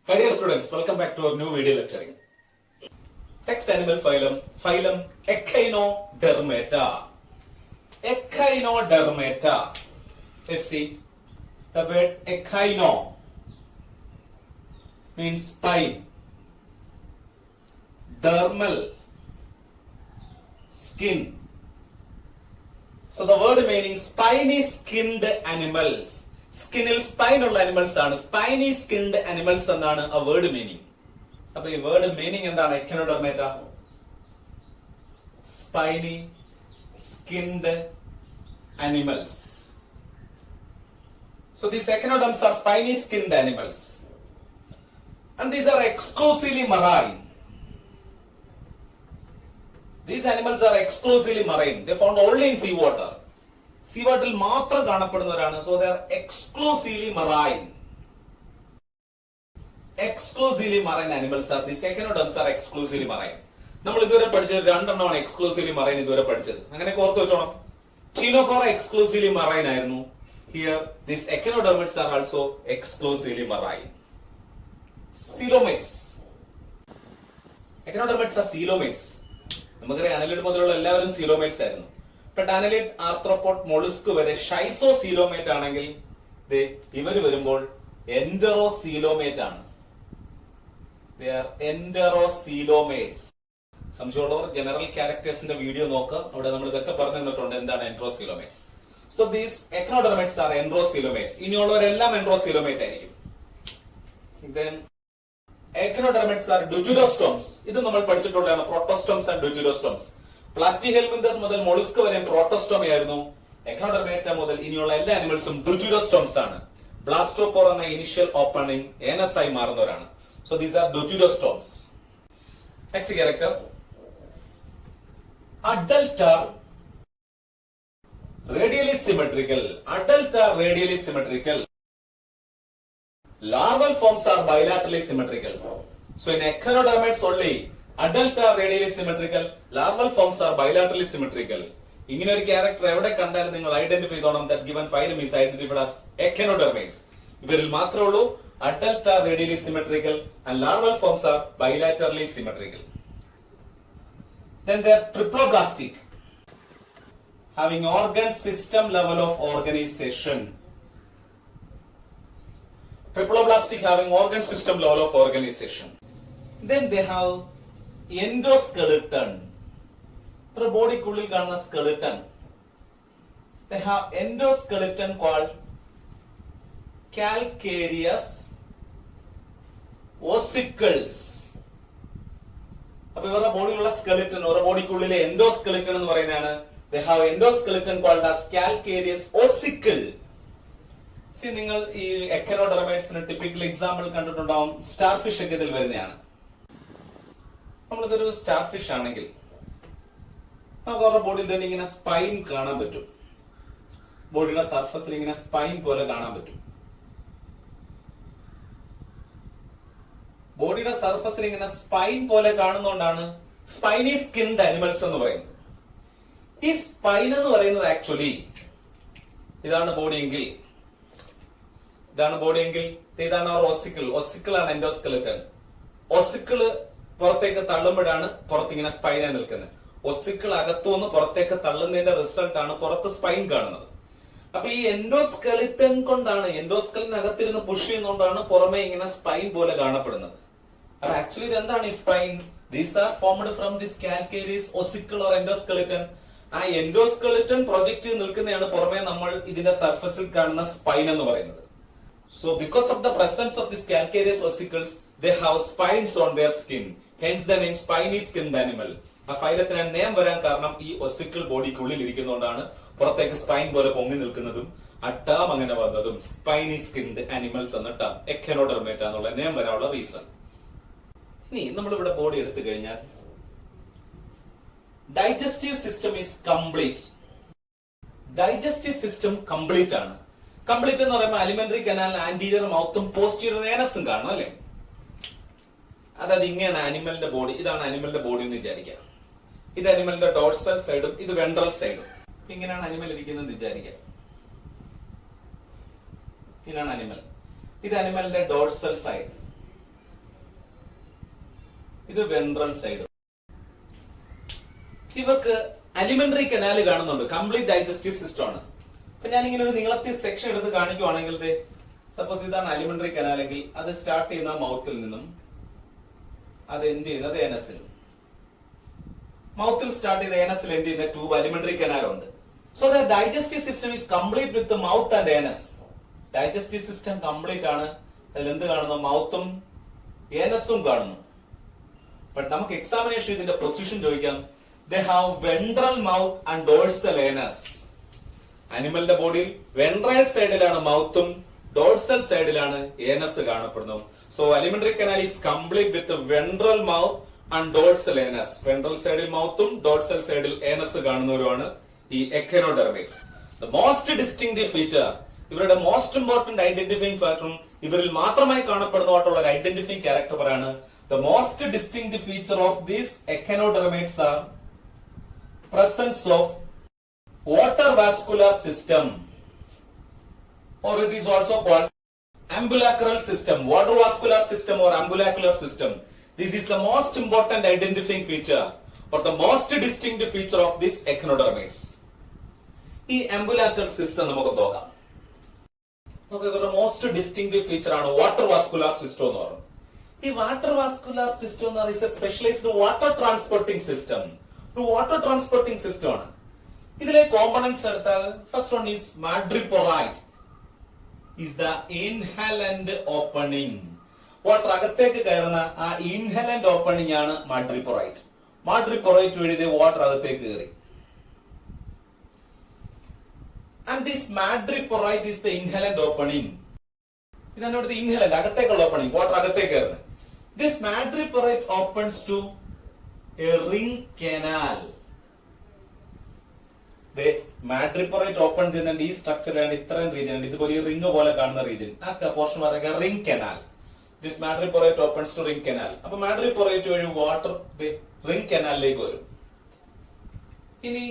Hi dear students, welcome back to our new video lecturing. Text animal phylum, phylum Echinodermata. Echinodermata. Let's see. The word echino means spine. Dermal, skin. So the word meaning spiny skinned animals. സ്കിന്നിൽ spine ഉള്ള animals ആണ്. Spiny skinned animals എന്നാണ് ആ word meaning. അപ്പൊ ഈ word meaning എന്താണ്? Echinodermata, spiny skinned animals. So these echinoderms are spiny skinned animals and these are exclusively marine. These animals are exclusively marine. They found only in sea water. Sea വാട്ടറിൽ മാത്രം കാണപ്പെടുന്നവരാണ്. So they are exclusively marine. Exclusively marine animals are the echinoderms are exclusively marine. നമ്മൾ ഇതുവരെ പഠിച്ചത് രണ്ടെണ്ണമാണ് exclusively marine ഇതുവരെ പഠിച്ചത്. അങ്ങനെ ഓർത്ത് വെച്ചോണം. ചീനോഫോറ എക്സ്ക്ലൂസീവ്ലി മറൈൻ ആയിരുന്നു. Here this echinoderms are also exclusively marine. Coelomates. Echinoderms are coelomates. നമുക്കറിയാം അനലിഡ് മുതലുള്ള എല്ലാവരും സീലോമേറ്റ്സ് ആയിരുന്നു. ബട്ട് അനലിഡ്, ആർത്രോപോഡ്, മൊളുസ്ക് വരെ ഷൈസോസീലോമേറ്റ് ആണെങ്കിൽ ഇവർ വരുമ്പോൾ എൻഡറോസീലോമേറ്റ് ആണ്. എൻഡറോസീലോമേറ്റ്സ്. സംശയമുള്ളവർ ജനറൽ ക്യാരക്ടേഴ്സിന്റെ വീഡിയോ നോക്കുക. അവിടെ നമ്മൾ ഇതൊക്കെ പറഞ്ഞു തന്നിട്ടുണ്ട് എന്താണ് enterocoelomate. So these echinodermates are enterocoelomates. ഇനിയുള്ളവരെല്ലാം എൻഡ്രോസീലോമേറ്റ് ആയിരിക്കും. Then echinodermates are deuterostomes. ഇത് നമ്മൾ പഠിച്ചിട്ടുള്ളതാണ്. പ്രോട്ടോസ്റ്റോംസ് ആൻഡ് ഡുജുരോസ്റ്റോംസ്. പ്ലാറ്റിഹെൽമിന്തസ് മുതൽ മൊളുസ്ക് വരെ പ്രോട്ടോസ്റ്റോമി ആയിരുന്നു. എക്കനോഡെർമേറ്റ മുതൽ ഇനിയുള്ള എല്ലാ അനിമൽസും ഡുജുരോസ്റ്റോംസ് ആണ്. ബ്ലാസ്റ്റോപോർ എന്ന ഇനിഷ്യൽ ഓപ്പണിംഗ് ഏനസ് ആയി മാറുന്നവരാണ്. So these are deuterostomes. Next character adult are radially symmetrical. Adult are radially symmetrical. Larval forms are bilaterally symmetrical. So in echinodermates only, adult are radially symmetrical, larval forms are bilaterally symmetrical. ഇങ്ങനെ ഒരു character എവിടെ കണ്ടാലും നിങ്ങൾ identify ചെയ്തോണം. That given phylum is identified as echinodermates. ഇവരിൽ മാത്രമേ ഉള്ളൂ adult are radially symmetrical and larval forms are bilaterally symmetrical. Then they are triploblastic, having organ system level of organization. Triploblastic, having organ system level of organization. Then they have endoskeleton. ഒരു ബോഡിക്കുള്ളിൽ കാണുന്ന skeleton. They have endoskeleton called calcareous ossicles. അപ്പൊ ഇവരുടെ ബോഡിയിലുള്ള skeleton, ഇവരുടെ ബോഡിക്കുള്ളിലെ endoskeleton എന്ന് പറയുന്നതാണ്. They have endoskeleton called as calcareous ossicle. നിങ്ങൾ ഈ എക്കനോഡെർമേറ്റ്സിന് typical example കണ്ടിട്ടുണ്ടാവും. സ്റ്റാർ ഫിഷ് ഒക്കെ ഇതിൽ വരുന്നതാണ്. നമ്മളിതൊരു സ്റ്റാർ ഫിഷ് ആണെങ്കിൽ നമുക്ക് അവരുടെ ബോഡിയിൽ തന്നെ ഇങ്ങനെ സ്പൈൻ കാണാൻ പറ്റും. ബോഡിയുടെ സർഫസിൽ ഇങ്ങനെ സ്പൈൻ പോലെ കാണാൻ പറ്റും. ബോഡിയുടെ സർഫസിൽ ഇങ്ങനെ സ്പൈൻ പോലെ കാണുന്നതുകൊണ്ടാണ് സ്പൈനി സ്കിൻഡ് അനിമൽസ് എന്ന് പറയുന്നത്. ഈ സ്പൈൻ എന്ന് പറയുന്നത് ആക്ച്വലി ഇതാണ് ബോഡിയെങ്കിൽ, ഇതാണ് ഓസിക്കിൾ. ഓസിക്കിൾ ആണ് എൻഡോസ്കെലിറ്റൻ. ഓസിക്കിള് പുറത്തേക്ക് തള്ളുമ്പോഴാണ് പുറത്തിങ്ങനെ സ്പൈനായി നിൽക്കുന്നത്. ഒസിക്കിൾ അകത്തുനിന്ന് പുറത്തേക്ക് തള്ളുന്നതിന്റെ റിസൾട്ട് ആണ് പുറത്ത് സ്പൈൻ കാണുന്നത്. അപ്പൊ ഈ എൻഡോസ്കെലിറ്റൻ കൊണ്ടാണ്, എൻഡോസ്കെലിറ്റൻ അകത്തിരുന്ന് പുഷ് ചെയ്യുന്നതുകൊണ്ടാണ് പുറമെ ഇങ്ങനെ സ്പൈൻ പോലെ കാണപ്പെടുന്നത്. അപ്പൊ ആക്ച്വലി ഇത് എന്താണ് ഈ spine? These are formed from this calcareous ossicle or endoskeleton. ആ എൻഡോസ്കെലിറ്റൻ പ്രൊജക്ട് ചെയ്ത് നിൽക്കുന്നതാണ് പുറമെ നമ്മൾ ഇതിന്റെ സർഫസിൽ കാണുന്ന സ്പൈൻ എന്ന് പറയുന്നത്. So because of the presence of these calcareous ossicles, they have spines on their skin. Hence the name spiny skinned animal. ആ ഫൈലത്തിന് നെയിം വരാൻ കാരണം ഈ ഒസിക്കിൾ ബോഡിക്കുള്ളിൽ ഇരിക്കുന്നതുകൊണ്ടാണ് പുറത്തേക്ക് സ്പൈൻ പോലെ പൊങ്ങി നിൽക്കുന്നതും ആ ടേം അങ്ങനെ വന്നതും സ്പൈനി സ്കിൻഡ് അനിമൽസ് എന്ന ടേം എക്കനോഡെർമേറ്റ എന്നുള്ള നെയിം വരാനുള്ള റീസൺ. ഇനി നമ്മളിവിടെ ബോഡി എടുത്തു കഴിഞ്ഞാൽ digestive system is complete. Digestive system complete ആണ്. കംപ്ലീറ്റ് എന്ന് പറയുമ്പോൾ അലിമെന്ററി കനാൽ, ആന്റീരിയർ മൗത്തും പോസ്റ്റീരിയർ ഏനസും കാണും അല്ലെ. അതായത് ഇങ്ങനെയാണ് അനിമലിന്റെ ബോഡി. ഇതാണ് അനിമലിന്റെ ബോഡി എന്ന് വിചാരിക്കാം. ഇത് അനിമലിന്റെ ഡോർസൽ സൈഡും ഇത് വെൻട്രൽ സൈഡും. ഇങ്ങനെയാണ് അനിമൽ ഇരിക്കുന്നത് വിചാരിക്കാം. ഇതാണ് അനിമൽ. ഇത് അനിമലിന്റെ ഡോർസൽ സൈഡ്. ഇത് വെൻട്രൽ സൈഡ്. ഇവർക്ക് അലിമെന്ററി കനാൽ കാണുന്നുണ്ട്, കംപ്ലീറ്റ് ഡൈജസ്റ്റീവ് സിസ്റ്റം ആണ്. അപ്പൊ ഞാനിങ്ങനെ ഒരു നീളത്തിൽ സെക്ഷൻ എടുത്ത് കാണിക്കുവാണെങ്കിൽ സപ്പോസ് ഇതാണ് അലിമെന്ററി കനാൽ എങ്കിൽ അത് സ്റ്റാർട്ട് ചെയ്യുന്ന മൗത്തിൽ നിന്നും അത് എൻഡ് ചെയ്യുന്നത് ഏനസിൽ. മൗത്തിൽ സ്റ്റാർട്ട് ചെയ്ത ഏനസിൽ എൻഡ് ചെയ്യുന്ന ട്യൂബ് അലിമെന്ററി കനാൽ ഉണ്ട്. So the digestive system is complete with mouth and anus. Digestive system complete ആണ്. അതിൽ എന്ത് കാണുന്നു? മൗത്തും ഏനസും കാണുന്നു. ബട്ട് നമുക്ക് എക്സാമിനേഷൻ ഇതിന്റെ പൊസിഷൻ ചോദിക്കാം. They have ventral mouth and dorsal anus. അനിമലിന്റെ ബോഡിയിൽ വെൻട്രൽ സൈഡിലാണ് മൗത്തും ഡോർസൽ സൈഡിലാണ് ഏനസ് കാണപ്പെടുന്നത്. So alimentary canal is complete with ventral mouth and dorsal anus. Ventral സൈഡിൽ മൗത്തും ഡോർസൽ സൈഡിൽ ഏനസ് കാണുന്നവരുമാണ് ഈ എക്കനോഡെർമിറ്റ്സ്. ദ മോസ്റ്റ് ഡിസ്റ്റിങ്ക്റ്റീവ് ഫീച്ചർ, ഇവരുടെ മോസ്റ്റ് ഇമ്പോർട്ടന്റ് ഐഡന്റിഫൈങ് ഫാക്ടറും ഇവരിൽ മാത്രമായി കാണപ്പെടുന്നതായിട്ടുള്ള ഒരു ഐഡന്റിഫൈങ് ക്യാരക്ടറാണ്. The most distinctive feature of these echinodermates are presence of water vascular system, or it is also called ambulacral system, water vascular system or ambulacral system. This is the most important identifying feature or the most distinctive feature of these echinodermates. ഈ ambulacral system നമുക്ക് നോക്കാം. ഇവരുടെ most distinctive feature ആണ് water vascular system എന്ന് പറയുന്നത്. ഈ water vascular system എന്ന് പറയുന്നത് സ്പെഷ്യലൈസ്ഡ് വാട്ടർ ട്രാൻസ്പോർട്ടിംഗ് സിസ്റ്റം. ഒരു വാട്ടർ ട്രാൻസ്പോർട്ടിംഗ് സിസ്റ്റം ആണ്. ഇതിലെ കോമ്പണന്റ്സ് എടുത്താൽ first one is madreporite, is the inhalent opening. Water അകത്തേക്ക് കയറുന്ന ആ ഇൻഹലന്റ് ഓപ്പണിംഗ് ആണ് മാഡ്രിപോറൈറ്റ്. മാഡ്രിപോറൈറ്റ് വഴി വാട്ടർ അകത്തേക്ക് കയറി. And this madreporite is the inhalant opening. ഇതാണ് ഇവിടുത്തെ ഇൻഹലന്റ്, അകത്തേക്കുള്ള ഓപ്പണിംഗ്, വാട്ടർ അകത്തേക്ക് കയറുന്നത്. This madreporite opens to a ring canal. The madreporite open ചെയ്യുന്ന ഈ സ്ട്രക്ചറിലാണ് ഇത്രയും റീജിയൻ ഉണ്ട്. ഇതുപോലെ ഈ റിംഗ് പോലെ കാണുന്ന റീജിയൻ, ആ പോർഷൻ പറയുക ring canal. This madreporite opens to ring canal. അപ്പൊ madreporite വഴി വാട്ടർ റിംഗ് കനാലിലേക്ക് വരും. ഇനി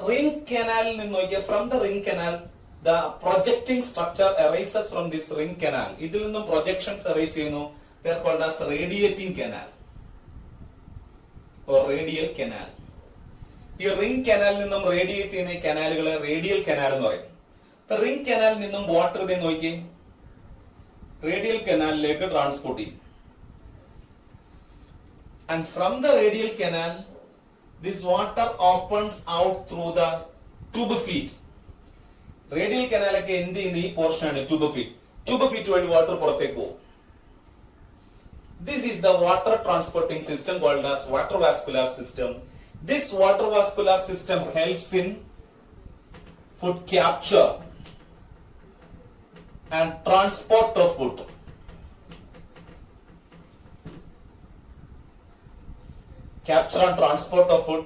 റിംഗ് കനാലിൽ നിന്ന് നോക്കിയാൽ from the ring canal the projecting structure arises from this ring canal. ഇതിൽ നിന്നും പ്രൊജക്ഷൻസ് അറൈസ് ചെയ്യുന്നു. They are called as radiating canal or radial canal. ഈ റിംഗ് കനാലിൽ നിന്നും റേഡിയേറ്റ് ചെയ്യുന്ന ഈ കനാലുകളെ റേഡിയൽ കനാൽ എന്ന് പറയും. റിംഗ് കനാലിൽ നിന്നും വാട്ടർ ഇതേ നോക്കി റേഡിയൽ കനാലിലേക്ക് ട്രാൻസ്പോർട്ട് ചെയ്യും. And from the radial canal this water opens out through the tube feet. Radial കനാലൊക്കെ എന്ത് ചെയ്യുന്ന ഈ പോർഷൻ ആണ് ട്യൂബ് ഫീറ്റ്. ട്യൂബ് ഫീറ്റ് വഴി വാട്ടർ പുറത്തേക്ക് പോകും. This is the water transporting system called as water vascular system. This water vascular system helps in food capture and transport of food. Capture and transport of food.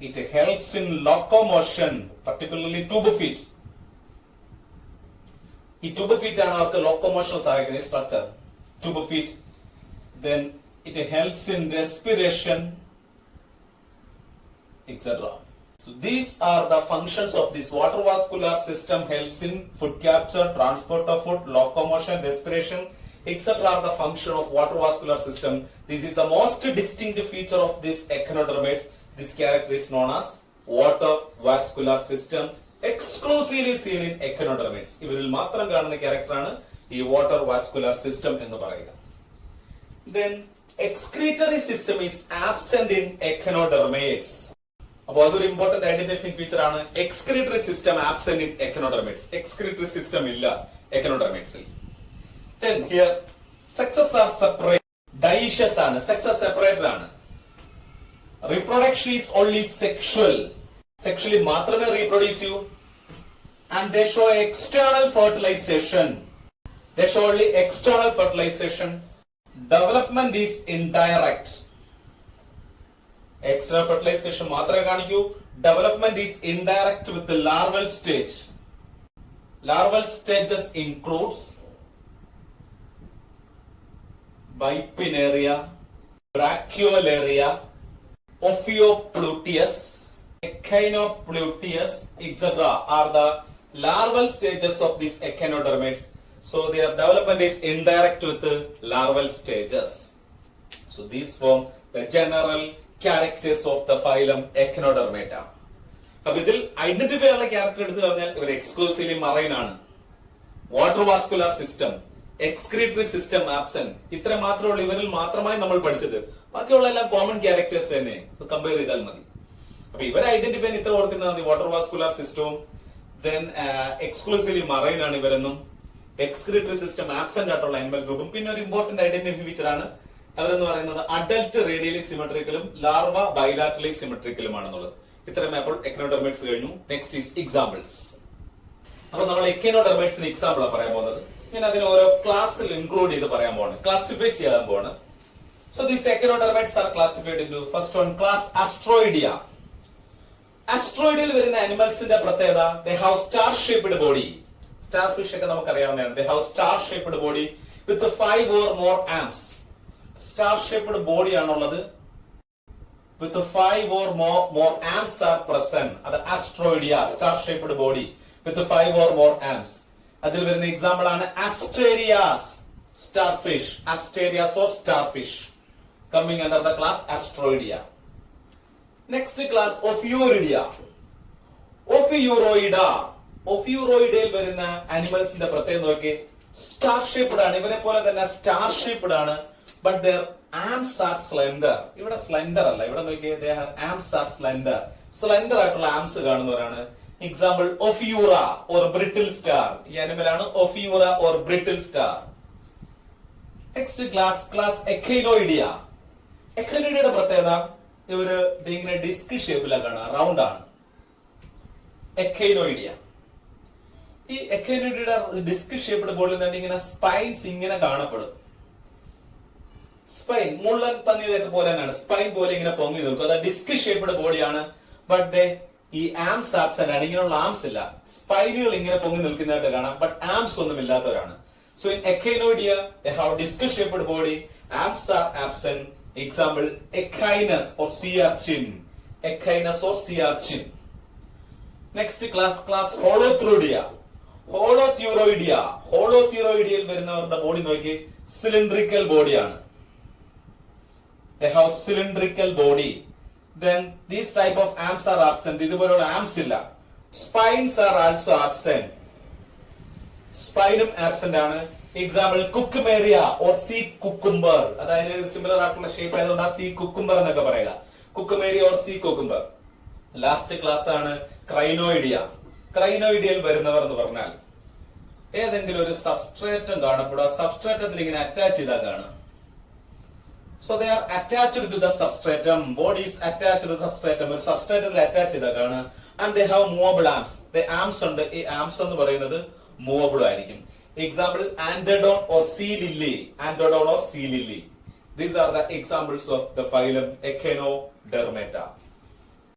It helps in locomotion, particularly tube feet. ഈ tube feet ആണ് അവർക്ക് locomotion സഹായിക്കുന്ന structure, tube feet. Then it helps in respiration, etc. So these are the functions of this water vascular system. Helps in food capture, transport of food, locomotion, respiration, etc. are the function of water vascular system. This is the most distinctive feature of this echinodermates. This character is known as water vascular system, exclusively seen in echinodermates. ഇവരിൽ മാത്രം കാണുന്ന character ആണ് ഈ water vascular system എന്ന് പറയുക. Then excretory system is absent in echinodermates. അപ്പോൾ അതൊരു important identifying feature ആണ്. Excretory system absent in echinodermates. Excretory system ഇല്ല എക്കനോഡെർമേറ്റ്സിൽ. Then here sexes are separate. Dioecious ആണ്, sexes separated ആണ്. Reproduction is only sexual. Sexually മാത്രമേ reproduce ചെയ്യൂ. And they show external fertilization. They show only external fertilization. Development is indirect. External fertilization മാത്രമേ കാണിക്കൂ. Development is indirect with the larval stage. Larval stages includes Bipinnaria, Brachyolaria, Ophiopluteus, Echinopluteus, etc. are the larval stages of these echinodermates. So their development is indirect with the larval stages. So these form the general characters of the phylum Echinodermata. അപ്പൊ ഇതിൽ identify ചെയ്യാനുള്ള character എടുത്തു പറഞ്ഞാൽ ഇവർ exclusively marine ആണ്. Water vascular system, excretory system absent, ഇത്ര മാത്രമേ ഉള്ളൂ ഇവരിൽ മാത്രമായി നമ്മൾ പഠിച്ചത്. ബാക്കിയുള്ള എല്ലാം കോമൺ ക്യാരക്ടേഴ്സ് തന്നെ, കമ്പയർ ചെയ്താൽ മതി. അപ്പൊ ഇവരെ ഐഡന്റിഫൈ ഇത്ര ഓർത്തിരുന്നാൽ മതി. വാട്ടർ വാസ്കുലർ സിസ്റ്റവും ദെൻ എക്സ്ക്ലൂസീവ്ലി മറൈൻ ആണ് ഇവരെന്നും, എക്സ്ക്രീറ്ററി സിസ്റ്റം ആബ്സെന്റ് ആയിട്ടുള്ള ആനിമൽ ഗ്രൂപ്പും, പിന്നെ ഒരു ഇമ്പോർട്ടന്റ് ഐഡന്റിഫൈ ഫീച്ചർ ആണ് അവരെന്ന് പറയുന്നത് അഡൽട്ട് റേഡിയലി സിമെട്രിക്കലും ലാർവ ബൈലാറ്ററലി സിമെട്രിക്കലുമാണെന്നുള്ളത്. ഇത്രയും അപ്പോൾ എക്കനോഡെർമൈറ്റ്സ് കഴിഞ്ഞു. Next is examples. അപ്പൊ നമ്മൾ എക്കനോഡെർമൈറ്റ്സിന് എക്സാമ്പിൾ പറയാൻ പോകുന്നത്. ഞാൻ അതിന് ഓരോ ക്ലാസ്സിൽ ഇൻക്ലൂഡ് ചെയ്ത് പറയാൻ പോവാണ്, ക്ലാസിഫൈ ചെയ്യാൻ പോവാണ്. So these echinodermites are classified into first one class asteroidea. ആസ്ട്രോയിഡിൽ വരുന്ന അനിമൽസിന്റെ പ്രത്യേകത they have star shaped body. Star fish ഒക്കെ നമുക്കറിയാവുന്നതാണ്. They have star shaped body with 5 or more arms. Star shaped body ആണുള്ളത്. With 5 or more arms are present. അത് asteroidea, star shaped body with 5 or more arms. അതിൽ വരുന്ന example ആണ് asterias, star fish. Asterias or star fish coming under the class Astroidea. Next class Ophiuridia. Ophiuroida. Ophiuroidയിൽ വരുന്ന ആനിമൽസിന്റെ പ്രത്യേകത നോക്കി. Star shaped ആണ്, ഇവരെ പോലെ തന്നെ സ്റ്റാർ ഷേപ്ഡ് ആണ്. But their arms are slender. ഇവിടെ സ്ലെൻഡർ അല്ല, ഇവിടെ നോക്കിയേ their arms are slender. Slender ആയിട്ടുള്ള ആംസ് കാണുന്നവരാണ്. Example ophiura or brittle star. ഈ ആനിമൽ ആണ് ophiura or brittle star. Next class echinoidea. എക്കൈനോയിഡിയുടെ പ്രത്യേകത ഇവര് ഇങ്ങനെ ഡിസ്ക് ഷേപ്പിലാണ്, റൗണ്ട് ആണ്. എക്കൈനോയിഡിയ. ഈ എക്കൈനോയിഡിയുടെ ഡിസ്ക് ഷേപ്ഡ് ബോഡിയിൽ തന്നെ ഇങ്ങനെ സ്പൈൻസ് ഇങ്ങനെ കാണപ്പെടും. സ്പൈൻ മുള്ളൻ പന്നിയുടെ പോലെ തന്നെയാണ്, സ്പൈൻ പോലെ ഇങ്ങനെ പൊങ്ങി നിൽക്കും. അത് ഡിസ്ക് ഷേപ്ഡ് ബോഡിയാണ്. ബട്ട് ദേ ഈ ആംസ് ആബ്സെന്റ് ആണ്, ഇങ്ങനെയുള്ള ആംസ് ഇല്ല. സ്പൈനുകൾ ഇങ്ങനെ പൊങ്ങി നിൽക്കുന്നതായിട്ട് കാണാം, ബട്ട് ആംസ് ഒന്നും ഇല്ലാത്തവരാണ്. So in Echinoidea they have disc shaped body, arms are absent. Example Echinus or sea urchin. Echinus or sea urchin. Next class Holothuridea. Holothuroidea. ഹോളോത്യൂറോയിഡിയയിൽ വരുന്നവരുടെ ബോഡി നോക്കി സിലിണ്ട്രിക്കൽ ബോഡിയാണ്. They have cylindrical body. Then these type of arms are absent. ഇതുപോലുള്ള arms ഇല്ല. Spines are also absent. സ്പൈനും absent ആണ്. Example Cucumaria or sea cucumber. അതായത് similar ആയിട്ടുള്ള ഷേപ്പ് ആയതുകൊണ്ട് സീ കുക്കുംബർ എന്നൊക്കെ പറയുക. Cucumaria or sea cucumber. Last class ആണ് ക്രൈനോയിഡിയ. ക്രൈനോയിഡിയയിൽ വരുന്നവർ എന്ന് പറഞ്ഞാൽ ഏതെങ്കിലും ഒരു സബ്സ്ട്രേറ്റം കാണപ്പെടുക, സബ്സ്ട്രേറ്റത്തിൽ ഇങ്ങനെ അറ്റാച്ച് ചെയ്താൽ കാണാം. So they are attached to the substratum. Body is attached to the substratum. ഒരു സബ്സ്ട്രേറ്റത്തിൽ അറ്റാച്ച് ചെയ്താണ്. And they have movable arms. The arms ഉണ്ട്. ഈ ആംസ് എന്ന് പറയുന്നത് മൂവബിൾ ആയിരിക്കും. Example Antedon or sea lily. Antedon or sea lily. These are the examples of the phylum Echinodermata.